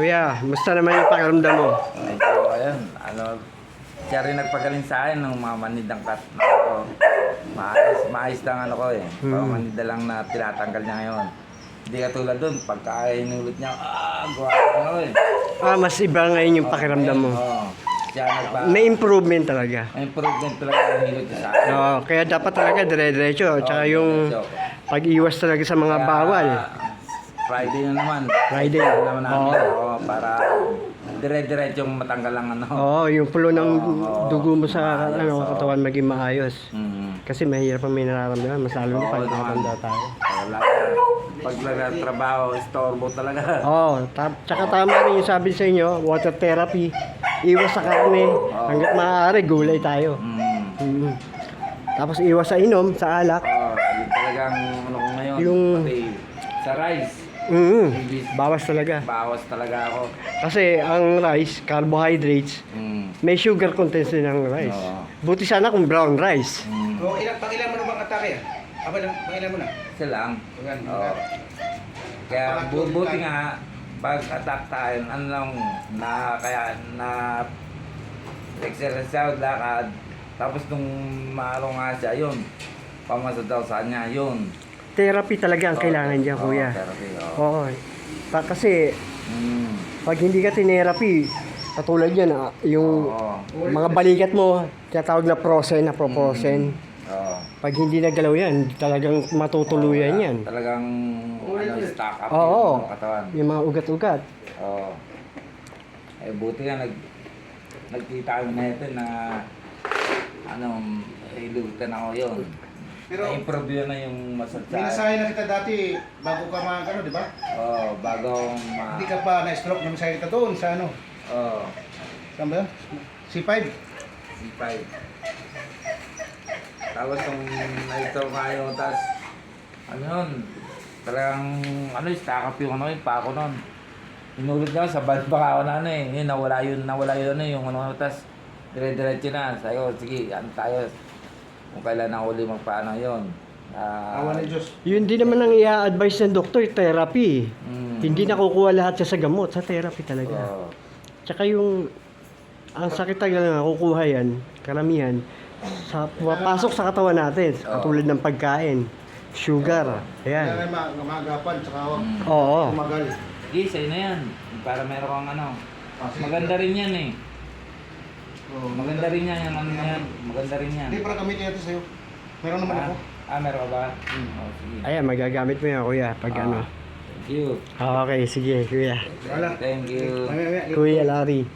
Kuya, musta naman yung pakiramdam mo? Medyo, ayun, siya rin nagpagaling sa akin nung mga manidang cut na ako. Maayos lang ano ko eh. Manida lang na tinatanggal niya ngayon. Hindi katulad dun, pagka inulit niya, gawa ko ano eh. Mas iba ngayon yung pakiramdam mo. Oo. Siya May improvement talaga. improvement talaga yung hilot niya sa akin. Oo, kaya dapat talaga dire-diretso. Tsaka yung pag-iwas talaga sa mga bawal. Friday na naman. Friday. naman namin. Oo, para dire-diretso yung matanggal lang ano. Oo, yung flow ng dugo mo sa Maayos, katawan maging maayos. Mm. Kasi mahirap ang may nararamdaman. Mas lalo na pag Oo, nakatanda tayo. Wala. Pag nagtrabaho, istorbo talaga. Oo, tsaka tama rin yung sabi sa inyo, water therapy. Iwas sa karne. Hanggat maaari, gulay tayo. Mm. Tapos iwas sa inom, sa alak. Yun talagang ano ko ngayon. Yung- Pati sa rice. Bawas talaga. Bawas talaga ako. Kasi ang rice, carbohydrates, may sugar content din ng rice. Oo. Buti sana kung brown rice. O, pang-ilan mo na bang atake? Pang-ilan mo na? Isa lang. Ayan, Oo. Kaya buti nga, pag attack tayo, ano lang, kaya na exercise ako, lakad. Tapos nung maalo nga siya, yun. Pamasa daw sa kanya, yun. Therapy talaga ang kailangan dyan, kuya. Therapy, Oo. Kasi pag hindi ka tinerapi, katulad yan, yung mga balikat mo, tinatawag na prosen, proportion. Oo. Pag hindi nagalaw yan, talagang matutuluyan yan. Talagang stock up Oo. yung katawan. Yung mga ugat-ugat. Oo. Eh, buti nga nagkita kami na ito na ilutan ako yun. Pero, Na-improve yun na yung masad sa minasahe na kita dati bago ka ano, di ba? Oo, bago Hindi ka pa na-stroke, namisahe kita doon sa ano. Oo, Saan ba yun? C5. C5. Tapos nung naitaw kayo, tapos ano yun, talagang stack up yung pa ako nun. Inulot niya sa balbaka ako na nawala yun yung tapos dire-diretso na. Sayo, sige, tayo. Kung kailan na uli magpaano yun. Awa ng Diyos. Yun din naman ang i-advise ng doktor, therapy. Mm. Hindi nakukuha lahat siya sa gamot, sa therapy talaga. Oo. Tsaka yung, ang sakit talaga nakukuha yan, karamihan, pumapasok sa katawan natin, katulad ng pagkain, sugar, ayan. Kailangan magapan, tsaka Oo. umagal. Sige, sa'yo na yan. Para meron kang maganda rin yan eh. Maganda rin yan, yung na yan. Maganda rin yan. Hindi, para gamitin natin sa'yo. Meron naman ako. Meron ka ba? Oh, sige. Ayan, magagamit mo yan, kuya, pag ano. Thank you. Okay, sige, kuya. Wala. Thank you. Mamaya, Kuya Larry.